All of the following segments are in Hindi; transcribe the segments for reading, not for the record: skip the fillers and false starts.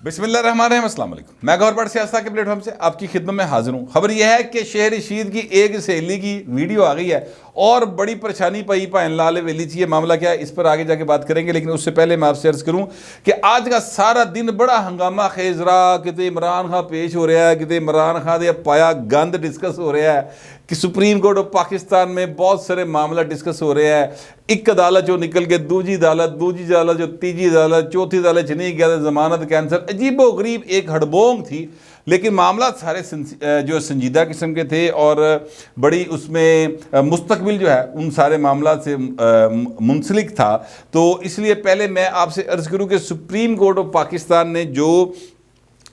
बिस्मिल्लाहिर्रहमानिर्रहीम, अस्सलाम वालेकुम। मैं गौहर बट सियासत के प्लेटफॉर्म से आपकी खिदमत में हाजिर हूँ। खबर यह है कि शहर रशीद की एक सहेली की वीडियो आ गई है और बड़ी परेशानी पई भाई लाल वेली चाहिए। मामला क्या है इस पर आगे जाके बात करेंगे, लेकिन उससे पहले मैं आपसे अर्ज करूँ कि आज का सारा दिन बड़ा हंगामा खेज रहा। कितने इमरान खान पेश हो रहा है, कितने इमरान खान दे पाया गंद डिस्कस हो रहा है कि सुप्रीम कोर्ट ऑफ पाकिस्तान में बहुत सारे मामला डिस्कस हो रहे हैं। एक अदालत जो निकल के दूजी अदालत जो तीजी अदालत चौथी अदालत नहीं गया, जमानत कैंसर, अजीबो गरीब एक हड़बोंग थी। लेकिन मामला सारे जो संजीदा किस्म के थे और बड़ी उसमें मुस्तकबिल जो है उन सारे मामला से मुंसलिक था। तो इसलिए पहले मैं आपसे अर्ज़ करूँ कि सुप्रीम कोर्ट ऑफ पाकिस्तान ने जो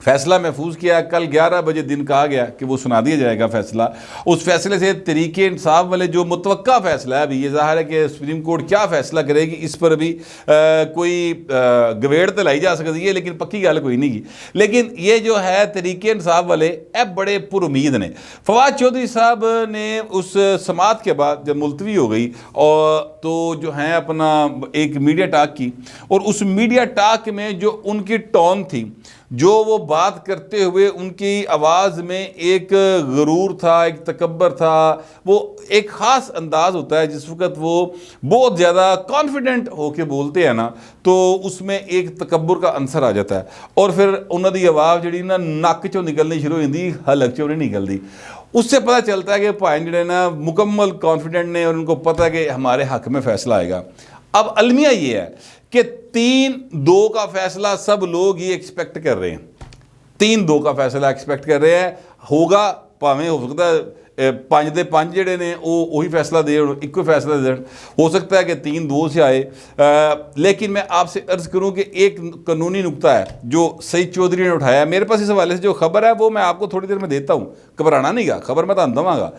फैसला महफूज किया, कल 11 बजे दिन कहा गया कि वो सुना दिया जाएगा फैसला। उस फैसले से तरीके इंसाफ वाले जो मुतवक्का फैसला है, अभी ये ज़ाहिर है कि सुप्रीम कोर्ट क्या फैसला करेगी इस पर भी कोई गवेड़ तो लाई जा सकती है, लेकिन पक्की गल कोई नहीं की। लेकिन ये जो है तरीके इंसाफ वाले अब बड़े पुरुमीद ने। फवाद चौधरी साहब ने उस समात के बाद जब मुलतवी हो गई और तो जो है अपना एक मीडिया टॉक की, और उस मीडिया टॉक में जो उनकी टोन थी, जो वो बात करते हुए उनकी आवाज़ में एक गुरूर था, एक तकब्बर था, वो एक ख़ास अंदाज़ होता है जिस वक़्त वो बहुत ज़्यादा कॉन्फिडेंट होके बोलते हैं ना, तो उसमें एक तकब्बर का अंसर आ जाता है। और फिर उन्होंने आवाज़ जी ना नक चो निकलनी शुरू हो जाती, हलक चो नहीं निकलती। उससे पता चलता है कि भाई जो ना मुकम्मल कॉन्फिडेंट ने और उनको पता है कि हमारे हक़ में फ़ैसला आएगा। अब अलमिया ये है कि 3-2 का फैसला सब लोग ये एक्सपेक्ट कर रहे हैं। 3-2 का फैसला एक्सपेक्ट कर रहे हैं, होगा भावें हो सकता है 5 ਦੇ 5 ਜਿਹੜੇ ਨੇ ਉਹ ਉਹੀ फैसला दे, इको फैसला दे। हो सकता है कि 3-2 से आए। लेकिन मैं आपसे अर्ज़ करूं कि एक कानूनी नुक्ता है जो सईद चौधरी ने उठाया। मेरे पास इस हवाले से जो खबर है वो मैं आपको थोड़ी देर में देता हूं, घबराना नहीं गा, खबर मैं तो दवांगा,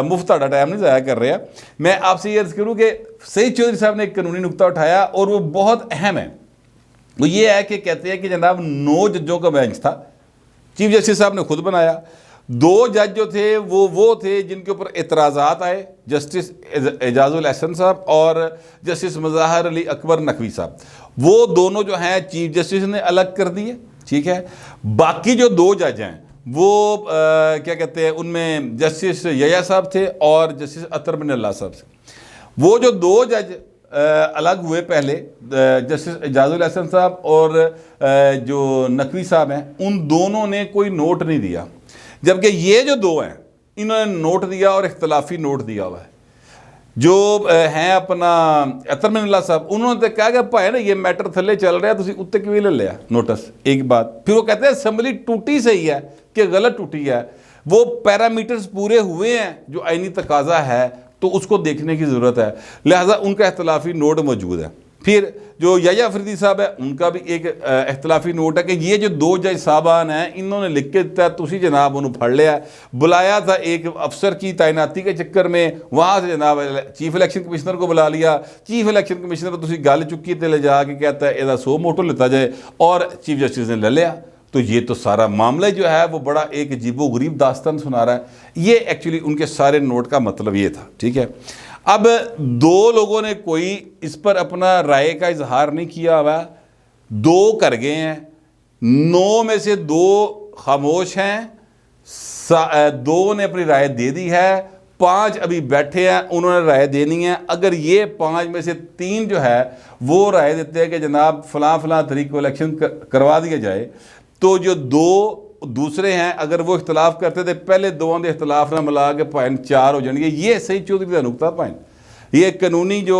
मुफ्त ਤੁਹਾਡਾ टाइम नहीं ज़ाया कर रहा। मैं आपसे ये अर्ज़ करूँ कि सईद चौधरी साहब ने एक कानूनी नुक्ता उठाया और वो बहुत अहम है। वो ये है कि कहते हैं कि जनाब 9 जजों का बेंच था, चीफ जस्टिस साहब ने खुद बनाया। 2 जज जो थे वो थे जिनके ऊपर एतराज़ात आए, जस्टिस एजाजुल एहसन साहब और जस्टिस मज़ाहर अली अकबर नकवी साहब। वो दोनों जो हैं चीफ जस्टिस ने अलग कर दिए, ठीक है। बाकी जो 2 जज हैं वो क्या कहते हैं, उनमें जस्टिस यया साहब थे और जस्टिस अतर बिन अल्लाह साहब थे। वो जो 2 जज अलग हुए पहले, जस्टिस एजाजुल एहसन साहब और जो नकवी साहब हैं, उन दोनों ने कोई नोट नहीं दिया, जबकि ये जो 2 हैं इन्होंने नोट दिया और इख्तलाफी नोट दिया हुआ है। जो हैं अपना अतर बिन अल्लाह साहब, उन्होंने तो कहा कि भाई ना ये मैटर थले चल रहा है, तुसी उत्ते क्यों ले लिया नोटिस, एक बात। फिर वो कहते हैं असम्बली टूटी सही है कि गलत टूटी है, वो पैरामीटर्स पूरे हुए हैं जो आईनी तकाजा है, तो उसको देखने की ज़रूरत है, लिहाजा उनका इख्तलाफी नोट मौजूद है। फिर जो यया अफरीदी साहब है उनका भी एक इख्तलाफी नोट है कि ये जो 2 जज साहबान हैं इन्होंने लिख के दिता, तुसी जनाब उन्होंने फड़ लिया, बुलाया था एक अफसर की तैनाती के चक्कर में, वहाँ से जनाब चीफ इलेक्शन कमिश्नर को बुला लिया। चीफ इलेक्शन कमिश्नर तुसी गल चुकी तो ले जाके कहता है यदा 100 मोटो लेता जाए, और चीफ जस्टिस ने ले लिया। तो ये तो सारा मामला जो है वो बड़ा एक अजीबो गरीब दास्तान सुना रहा है। ये एक्चुअली उनके सारे नोट का मतलब ये था, ठीक है। अब 2 लोगों ने कोई इस पर अपना राय का इजहार नहीं किया हुआ, 2 कर गए हैं, 9 में से 2 खामोश हैं, 2 ने अपनी राय दे दी है, 5 अभी बैठे हैं, उन्होंने राय देनी है। अगर ये 5 में से 3 जो है वो राय देते हैं कि जनाब फ़लाँ तरीके इलेक्शन करवा दिया जाए, तो जो 2 दूसरे हैं अगर वो इख्तलाफ करते थे, पहले 2 के इख्तलाफ ना मिला के भाई 4 हो जाएंगे। ये सही चौधरी का नुकता भाई, ये कानूनी जो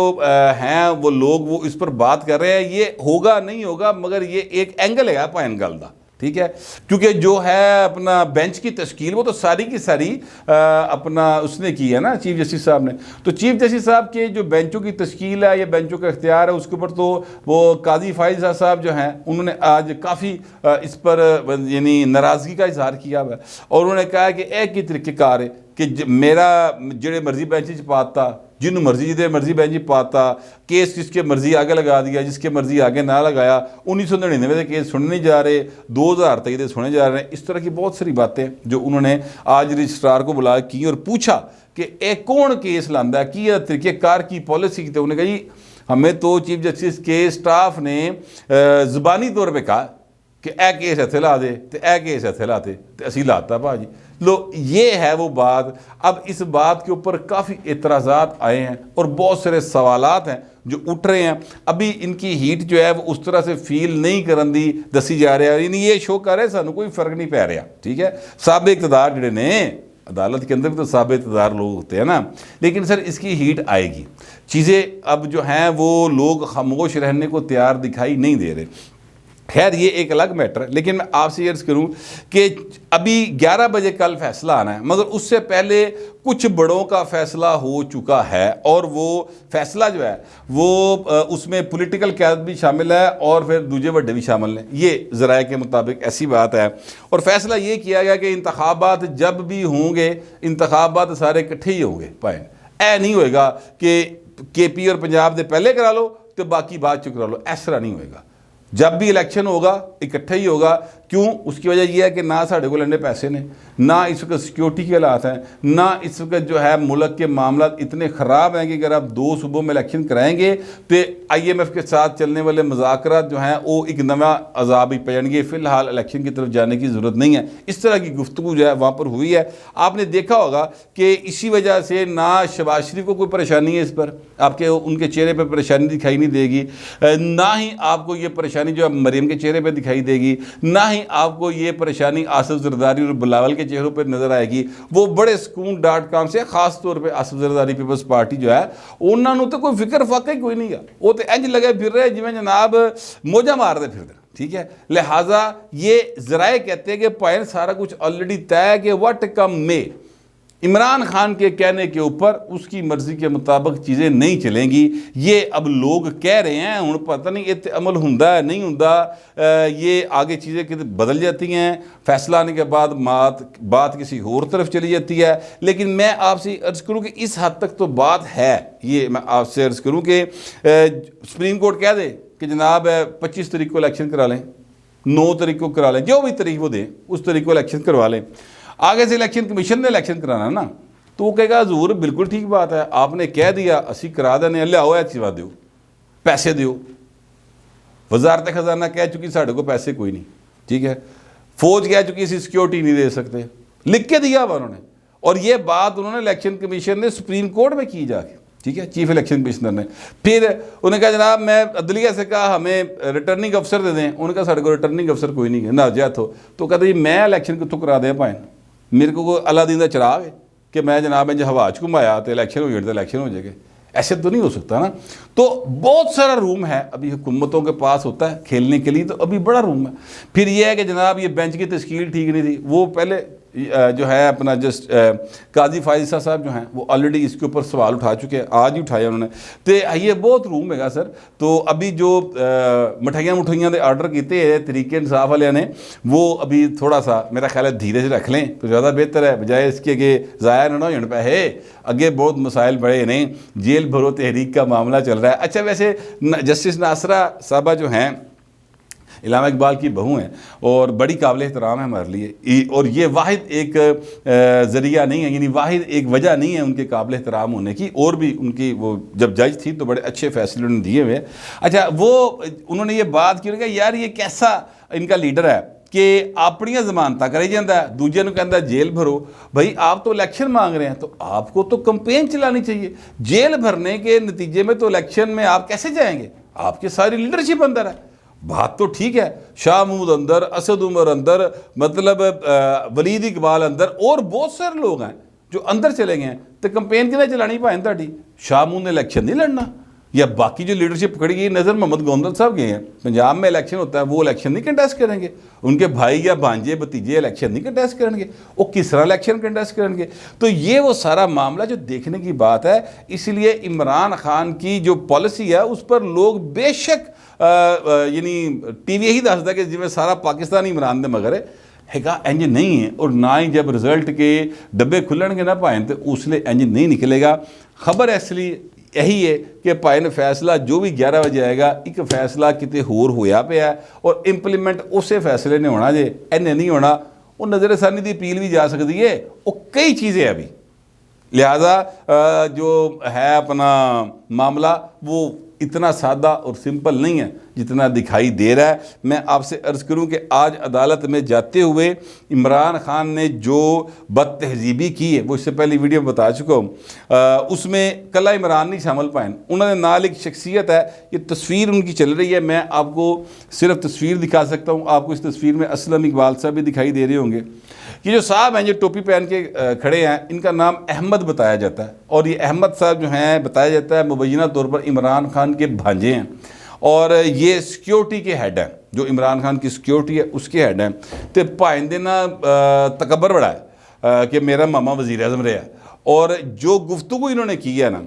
हैं वो लोग वो इस पर बात कर रहे हैं। ये होगा नहीं होगा, मगर ये एक एंगल है भाई गल का, ठीक है। क्योंकि जो है अपना बेंच की तश्कील वो तो सारी की सारी अपना उसने की है ना, चीफ जस्टिस साहब ने। तो चीफ जस्टिस साहब के जो बेंचों की तश्कील है या बेंचों का इख्तियार है, उसके ऊपर तो वो काजी फाइज साहब जो हैं उन्होंने आज काफ़ी इस पर यानी नाराज़गी का इजहार किया हुआ है, और उन्होंने कहा कि एक ही तरीक़ेकार है कि मेरा जेड़े मर्जी बेंच पाता, जिन्होंने मर्जी जिदे मर्जी बेंच पाता, केस जिसके मर्जी आगे लगा दिया, जिसके मर्जी आगे ना लगाया। 1999 के केस सुनने नहीं जा रहे, 2023 के सुने जा रहे हैं। इस तरह की बहुत सारी बातें जो उन्होंने आज रजिस्ट्रार को बुला की और पूछा कि एक कौन केस लांदा है, की तरीक़ेकार की पॉलिसी की। तो उन्होंने कहा जी हमें तो चीफ जस्टिस के स्टाफ ने ज़ुबानी तौर पर कहा कि ए केस इत्थे ला दे तो ए केस इत्थे लाते तो असी लाता भाजी। लो ये है वो बात। अब इस बात के ऊपर काफ़ी एतराज़ात आए हैं और बहुत सारे सवालात हैं जो उठ रहे हैं। अभी इनकी हीट जो है वो उस तरह से फील नहीं करन दी दसी जा रहा है, यानी ये शो कर रहे सानू कोई फ़र्क नहीं पै रहा, ठीक है। साबिक इक़्तिदार जिहड़े ने अदालत के अंदर भी तो साबित इक़्तिदार लोग होते हैं ना, लेकिन सर इसकी हीट आएगी। चीज़ें अब जो हैं वो लोग खामोश रहने को तैयार दिखाई नहीं दे रहे। खैर ये एक अलग मैटर है, लेकिन मैं आपसे अर्ज़ करूं कि अभी 11 बजे कल फैसला आना है, मगर उससे पहले कुछ बड़ों का फैसला हो चुका है और वो फैसला जो है वो उसमें पॉलिटिकल क़यादत भी शामिल है और फिर दूजे बड़े भी शामिल हैं, ये ज़राए के मुताबिक ऐसी बात है। और फैसला ये किया गया कि इंतखाबात जब भी होंगे इंतखाबात सारे इकट्ठे ही होंगे, पाए ऐ नहीं होएगा कि KP और पंजाब दे पहले करा लो तो बाकी बाद चुक करा लो, इस तरह नहीं होएगा। जब भी इलेक्शन होगा इकट्ठा ही होगा। क्यों? उसकी वजह यह है कि ना साढ़े को लंडे पैसे ने, ना इस वक्त सिक्योरिटी के हालात हैं, ना इस वक्त जो है मुल्क के मामला इतने ख़राब हैं कि अगर आप 2 सूबों में इलेक्शन कराएंगे तो IMF के साथ चलने वाले मुज़ाकरात जो हैं वो एक नवा अजाब ही पड़ेंगे। फ़िलहाल इलेक्शन की तरफ जाने की ज़रूरत नहीं है। इस तरह की गुफ्तगू जो है वहाँ पर हुई है। आपने देखा होगा कि इसी वजह से ना शहबाज शरीफ को कोई परेशानी है, इस पर आपके उनके चेहरे पर परेशानी दिखाई नहीं देगी, ना ही आपको ये परेशानी जो है मरीम के चेहरे पर दिखाई देगी, ना ही आपको ये परेशानी आसिफ जरदारी और बिलावल के चेहरों पर नजर आएगी। वो बड़े सुकून.com से खास तौर पे आसिफ जरदारी पीपल्स पार्टी जो है उन्होंने तो कोई फिक्र फाका ही कोई नहीं है, वो तो इंज लगे फिर रहे जिवें जनाब मौजा मारते फिर, ठीक है। लिहाजा ये ज़राए कहते हैं कि पॉइंट सारा कुछ ऑलरेडी तय है कि व्हाट कम में इमरान खान के कहने के ऊपर उसकी मर्जी के मुताबिक चीज़ें नहीं चलेंगी। ये अब लोग कह रहे हैं, हूँ पता नहीं इत्ते अमल हुंदा है नहीं हुंदा, ये आगे चीज़ें कितने बदल जाती हैं, फैसला आने के बाद बात किसी और तरफ चली जाती है। लेकिन मैं आपसे अर्ज़ करूँ कि इस हद तक तो बात है, ये मैं आपसे अर्ज़ करूँ कि सुप्रीम कोर्ट कह दे कि जनाब 25 तारीख को इलेक्शन करा लें, 9 तारीख को करा लें, जो भी तारीख वो दें उस तारीख को इलेक्शन करवा लें। आगे से इलेक्शन कमीशन ने इलेक्शन कराना ना, तो वो कहेगा हजूर बिल्कुल ठीक बात है, आपने कह दिया असी करा देने, लियाओ ऐ चीज़ दो, पैसे दो। वजारत खजाना कह चुकी साढ़े को पैसे कोई नहीं, ठीक है। फौज कह चुकी इसी सिक्योरिटी नहीं दे सकते, लिख के दिया हुआ उन्होंने। और ये बात उन्होंने इलेक्शन कमीशन ने सुप्रीम कोर्ट में की जाके, ठीक है, चीफ इलेक्शन कमिश्नर ने। फिर उन्होंने कहा जनाब मैं अदलिया से कहा हमें रिटर्निंग अफसर दे दें, उन्होंने कहा साढ़े को रिटर्निंग अफसर कोई नहीं है, नाजात हो। तो कहते जी मैं इलेक्शन कितों करा दें भाई, मेरे को अलादीन का चिराग है कि मैं जनाब इंज हवा च घुमाया तो इलेक्शन हो जाए तो इलेक्शन हो जाएगा, ऐसे तो नहीं हो सकता ना। तो बहुत सारा रूम है अभी हुकूमतों के पास होता है खेलने के लिए, तो अभी बड़ा रूम है। फिर यह है कि जनाब ये बेंच की तश्कील ठीक नहीं थी, वो पहले जो है अपना जस्ट काजी फाइजा साहब जो हैं वो ऑलरेडी इसके ऊपर सवाल उठा चुके हैं, आज ही उठाया उन्होंने। तो ये बहुत रूम है सर। तो अभी जो मिठाइयाँ दे आर्डर किए हैं तरीके इंसाफ वाले ने, वो अभी थोड़ा सा मेरा ख्याल है धीरे से रख लें तो ज़्यादा बेहतर है, बजाय इसके कि ज़ाया ना हो पैसे। अगे बहुत मसाइल बड़े नहीं, जेल भरो तहरीक का मामला चल रहा है। अच्छा वैसे जस्टिस नासरा साहबा जो हैं इलामा इकबाल की बहू हैं और बड़ी काबिल एहतराम है हमारे लिए, और ये वाहिद एक ज़रिया नहीं है, यानी वाहिद एक वजह नहीं है उनके काबिल एहतराम होने की। और भी उनकी वो जब जज थी तो बड़े अच्छे फैसले उन्होंने दिए हुए। अच्छा वो उन्होंने ये बात की कि यार ये कैसा इनका लीडर है कि अपनियां जमानत करी जाता है, दूजे को कहता जेल भरो। भाई आप तो इलेक्शन मांग रहे हैं तो आपको तो कंपेन चलानी चाहिए। जेल भरने के नतीजे में तो इलेक्शन में आप कैसे जाएंगे? आपकी सारी लीडरशिप अंदर है। बात तो ठीक है, शाह महमूद अंदर, असद उमर अंदर, मतलब वलीद इकबाल अंदर, और बहुत सारे लोग हैं जो अंदर चले गए हैं। तो कंपेन कितना चलानी भाई ताड़ी? शाह महमूद ने इलेक्शन नहीं लड़ना, या बाकी जो लीडरशिप खड़ी गई, नज़र मोहम्मद गोंदल साहब गए हैं, पंजाब में इलेक्शन होता है वो इलेक्शन नहीं कंटेस्ट करेंगे, उनके भाई या भांजे भतीजे इलेक्शन नहीं कंटेस्ट करेंगे, वो किस तरह इलेक्शन कंटेस्ट करेंगे? तो ये वो सारा मामला जो देखने की बात है। इसलिए इमरान खान की जो पॉलिसी है उस पर लोग बेशक यानी TV यही दसदा कि जिमें सारा पाकिस्तान इमरान दे मगर हैगा, इंज नहीं है। और ना ही जब रिजल्ट के डब्बे खुलणगे ना भाएं तो उसलिए इंज नहीं निकलेगा। खबर इसलिए यही है कि भाई ने फैसला जो भी 11 बजे आएगा, एक फैसला किते होर होया पिया और इंप्लीमेंट उस फैसले ने होना जे, इन्हें नहीं होना। वो नज़रसानी की अपील भी जा सकती है, वो कई चीज़ें अभी लिहाजा जो है अपना मामला वो इतना सादा और सिंपल नहीं है जितना दिखाई दे रहा है। मैं आपसे अर्ज़ करूं कि आज अदालत में जाते हुए इमरान खान ने जो बदतहजीबी की है वो इससे पहले वीडियो में बता चुका हूँ। उसमें कला इमरान नहीं शामिल पाए, उन्होंने नाल एक शख्सियत है, ये तस्वीर उनकी चल रही है। मैं आपको सिर्फ तस्वीर दिखा सकता हूँ। आपको इस तस्वीर में असलम इकबाल साहब भी दिखाई दे रहे होंगे। ये जो साहब हैं जो टोपी पहन के खड़े हैं, इनका नाम अहमद बताया जाता है और ये अहमद साहब जो हैं बताया जाता है मुबैना तौर पर इमरान खान के भांजे हैं और ये सिक्योरिटी के हेड हैं, जो इमरान खान की सिक्योरिटी है उसके हेड हैं। तो भाई देना तकबर बड़ा है कि मेरा मामा वज़ीर आज़म रहा है और जो गुफ्तगू इन्होंने की है ना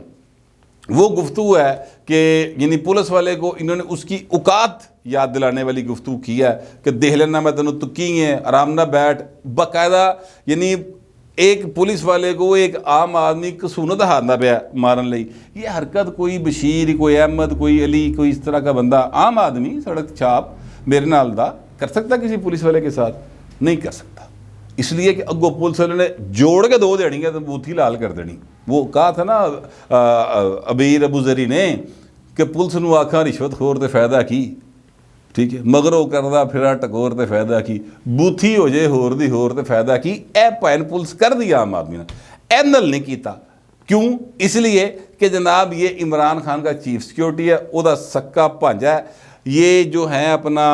वो गुफ्तगू है कि यानी पुलिस वाले को इन्होंने उसकी औकात याद दिलाने वाली गुफ्तगू की है कि देख लेना मैं तेन तुक्की है आराम ना बैठ। बाकायदा यानी एक पुलिस वाले को एक आम आदमी कसूनत हारना पाया मारन लई। ये हरकत कोई बशीर, कोई अहमद, कोई अली, कोई इस तरह का बंदा आम आदमी सड़क छाप मेरे नाल दा कर सकता किसी पुलिस वाले के साथ? नहीं कर सकता। इसलिए कि अगो पुलिस वाले ने जोड़ के दो देनी है तो बूथी लाल कर देनी। वो कहा था ना अबीर अबू जरी ने कि पुलिस नूं आखा रिश्वत खोर ते फायदा की, ठीक है, मगरों करदा फिरा टकोर ते फायदा की, बूथी हो जाए होर दी होर ते फायदा की। ए भैन पुलिस कर दी आम आदमी ने, एनल नहीं किया। क्यों? इसलिए कि जनाब ये इमरान खान का चीफ सिक्योरिटी है, उहदा सक्का भांजा है। ये जो है अपना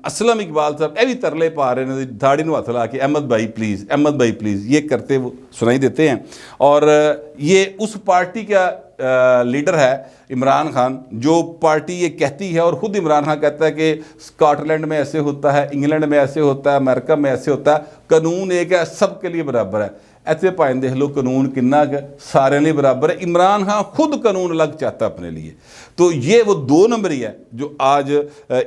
असलम इकबाल साहब ये भी तरले पा रहे हैं दाढ़ी में हाथ ला के, अहमद भाई प्लीज़, अहमद भाई प्लीज़, ये करते वो सुनाई देते हैं। और ये उस पार्टी का लीडर है इमरान खान, जो पार्टी ये कहती है और ख़ुद इमरान खान कहता है कि स्कॉटलैंड में ऐसे होता है, इंग्लैंड में ऐसे होता है, अमेरिका में ऐसे होता है, कानून एक है, सबके लिए बराबर है। ऐसे भाई देख लो कानून किन्ना सारे लिए बराबर है। इमरान खान खुद कानून अलग चाहता अपने लिए। तो ये वो 2 नंबर ही है जो आज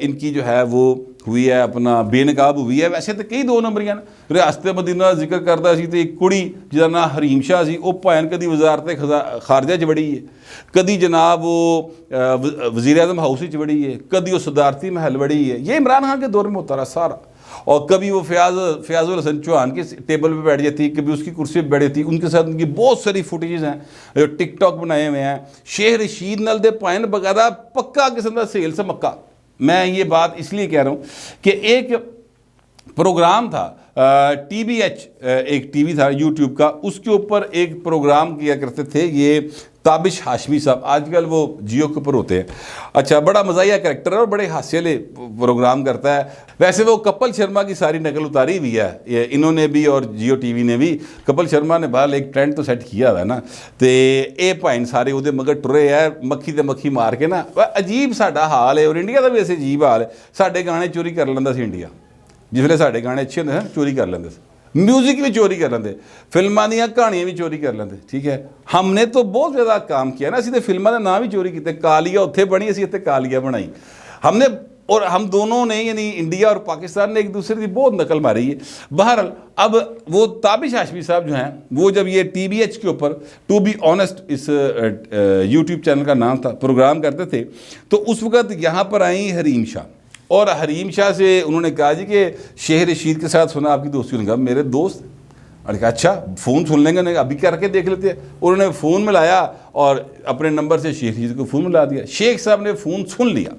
इनकी जो है वो हुई है अपना बेनकाब हुई है। वैसे तो कई 2 नंबरियां ने। रियासत मदीना का जिक्र करता सी तो एक कुड़ी जिसका नाम हरीम शाह सी, वो भैन कभी वजारत खारजा च बड़ी है, कभी जनाब वो वज़ीर आज़म हाउस च बड़ी है, कभी वो सदारती महल बड़ी है। ये इमरान खान के दौर में होता रहा सारा। और कभी वो फयाजुल हसन चौहान के टेबल पे बैठ जाती, कभी उसकी कुर्सी पे बैठ जाती। उनके साथ उनकी बहुत सारी फुटेजेस हैं जो टिकटॉक बनाए हुए हैं। शेख रशीद नाल दे पायन बकायदा पक्का किस्म का सेल से मक्का। मैं ये बात इसलिए कह रहा हूँ कि एक प्रोग्राम था TBH, एक टीवी था यूट्यूब का, उसके ऊपर एक प्रोग्राम किया करते थे ये ताबिश हाशमी साहब, आजकल वो जियो के ऊपर होते हैं। अच्छा, बड़ा मज़ाहिया कैरेक्टर है और बड़े हास्यले प्रोग्राम करता है। वैसे वो कपिल शर्मा की सारी नकल उतारी भी है इन्होंने भी और जियो टीवी ने भी। कपिल शर्मा ने बहरहाल एक ट्रेंड तो सेट किया हुआ है ना, तो ये भाई सारे वो मगर टुरे है मक्खी ते मक्खी मार के ना। अजीब साडा हाल है और इंडिया का भी ऐसे अजीब हाल है। साडे गाने चोरी कर लेंदा सी इंडिया, जिसले साडे गाने अच्छे होंगे चोरी कर लेंदे, म्यूजिक भी चोरी कर लेंदे, फिल्मां दी कहानियां भी चोरी कर लेंदे। ठीक है, हमने तो बहुत ज़्यादा काम किया ना, असीं तो फिल्मां दे नाम भी चोरी किए। कालिया उत्थे बनी, असीं इत्थे कालिया बनाई हमने। और हम दोनों ने यानी इंडिया और पाकिस्तान ने एक दूसरे की बहुत नकल मारी है। बहरहाल अब वो ताबिश हाशमी साहब जो हैं वो जब ये TBH के ऊपर टू बी ऑनेस्ट इस यूट्यूब चैनल का नाम था, प्रोग्राम करते थे, तो उस वक़्त यहाँ पर आई हरीम शाह। और हरीम शाह से उन्होंने कहा जी कि शेख रशीद के साथ सुना आपकी दोस्ती। उन्होंने कहा मेरे दोस्त। और कहा अच्छा फ़ोन सुन लेंगे, नहीं अभी करके देख लेते हैं। उन्होंने फ़ोन मिलाया और अपने नंबर से शेख रशीद को फ़ोन मिला दिया। शेख साहब ने फ़ोन सुन लिया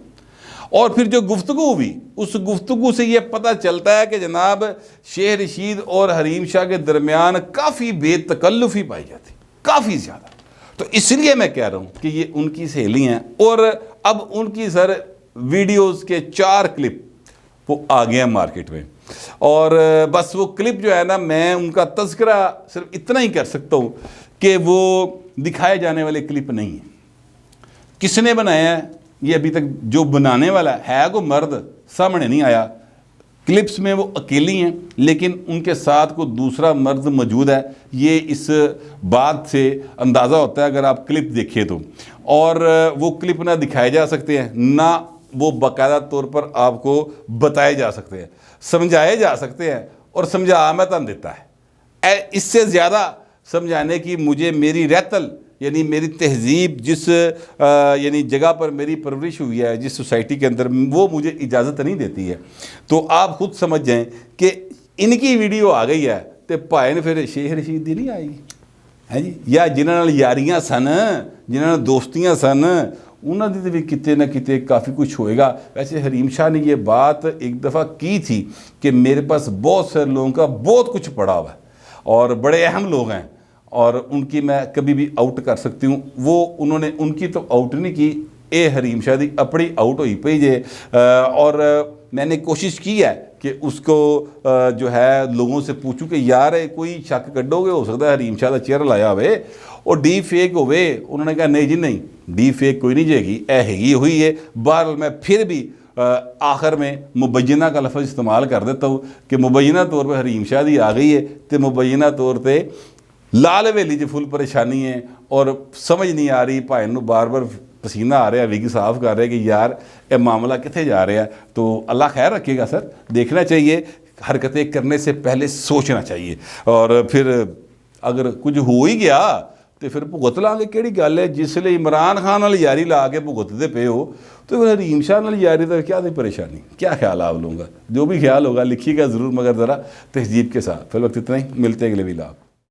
और फिर जो गुफ्तगू हुई उस गुफ्तगू से ये पता चलता है कि जनाब शेख रशीद और हरीम शाह के दरमियान काफ़ी बेतकल्लुफ़ी पाई जाती, काफ़ी ज़्यादा। तो इसलिए मैं कह रहा हूँ कि ये उनकी सहेली हैं। और अब उनकी सर वीडियोस के 4 क्लिप वो आ गए हैं मार्केट में। और बस वो क्लिप जो है ना, मैं उनका तज़किरा सिर्फ इतना ही कर सकता हूँ कि वो दिखाए जाने वाले क्लिप नहीं है। किसने बनाया है ये अभी तक जो बनाने वाला है को मर्द सामने नहीं आया। क्लिप्स में वो अकेली हैं लेकिन उनके साथ को दूसरा मर्द मौजूद है। ये इस बात से अंदाज़ा होता है अगर आप क्लिप देखें तो। और वो क्लिप ना दिखाए जा सकते हैं, ना वो बाकायदा तौर पर आपको बताए जा सकते हैं, समझाए जा सकते हैं। और समझा मैं तन देता है, इससे ज़्यादा समझाने की मुझे मेरी रहतल यानी मेरी तहजीब जिस यानी जगह पर मेरी परवरिश हुई है, जिस सोसाइटी के अंदर, वो मुझे इजाज़त नहीं देती है। तो आप खुद समझ जाएं कि इनकी वीडियो आ गई है तो भाई ने फिर शेख रशीद दी नहीं आएगी। ਹੈ ਜੀ, ਜਾਂ ਜਿਨ੍ਹਾਂ ਨਾਲ ਯਾਰੀਆਂ ਸਨ, ਜਿਨ੍ਹਾਂ ਨਾਲ ਦੋਸਤੀਆਂ ਸਨ, उन्होंने तो भी किते ना किते काफ़ी कुछ होएगा। वैसे हरीम शाह ने ये बात एक दफ़ा की थी कि मेरे पास बहुत सारे लोगों का बहुत कुछ पड़ा हुआ है और बड़े अहम लोग हैं और उनकी मैं कभी भी आउट कर सकती हूँ। वो उन्होंने उनकी तो आउट नहीं की, ये हरीम शाह दी अपनी आउट हुई पई जे। और मैंने कोशिश की है कि उसको जो है लोगों से पूछूं कि यार कोई शक कड्डोगे, हो सकता है हरीम शाह का चेहरा लाया होवे और डी फेक होवे। उन्होंने कहा नहीं जी नहीं, डी फेक कोई नहीं जाएगी, ए हैगी हुई है। बहरहाल मैं फिर भी आखिर में मुबैना का लफ्ज़ इस्तेमाल कर देता हूँ कि मुबैना तौर पर हरीम शाह दी आ गई है, तो मुबैना तौर पर लाल हवेली च फुल परेशानी है और समझ नहीं आ रही, भाई नूं बार बार पसीना आ रहा है, विग साफ कर रहे हैं कि यार ये मामला कितने जा रहा है। तो अल्लाह खैर रखेगा सर, देखना चाहिए, हरकतें करने से पहले सोचना चाहिए। और फिर अगर कुछ हो ही गया तो फिर भुगत लांगे, केड़ी गल है। जिसले इमरान खान नाल यारी ला के भुगतते पे हो तो फिर हरीम शाह नाल यारी तो क्या थी परेशानी, क्या ख्याल आप लोगों का? जो भी ख्याल होगा लिखिएगा ज़रूर, मगर ज़रा तहजीब के साथ। फिर वक्त इतना ही, मिलते हैं अगले वीडियो।